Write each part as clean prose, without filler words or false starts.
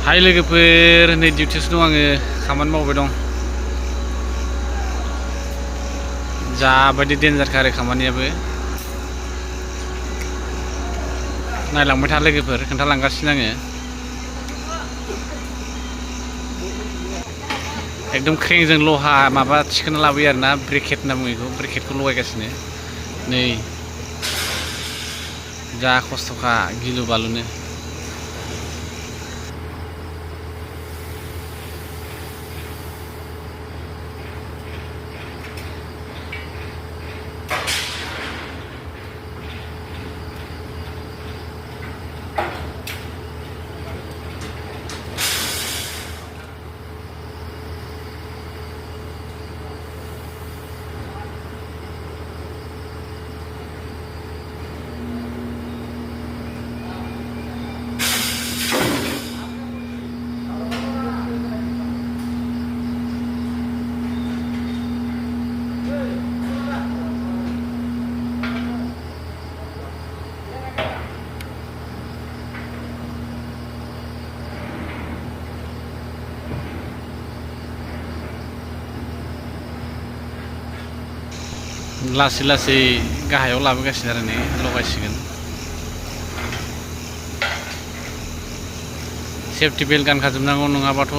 हाय लोगोफोर नै डिउटियावसो दं आङो खामानि मावबाय दं जाबायदि डेन्जारखा आरो खामानियाबो नायलांबाय था लोगोफोर खोन्थालांगासिनो आङो एकदम क्रेंजों लहा माबा थिखोना लाबोयो आरोना ब्रेकेट होनना बुङो बेखौ ब्रेकेटखौ लगायगासिनो नै जा खस्थ'खा गिलु बालुनो लासै लासै गाहायाव लाबोगासिनो आरो नै लगायसिगोन सेफटि बेल्ट गानखाजोबनांगौ नङाबाथ'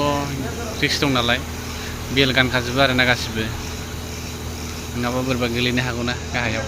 रिस्क दं नालाय बेल्ट गानखाजोबो आरोना गासिबो नङाबा बोरैबा गोलैनो हागौना गाहायाव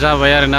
जाबाय आरोना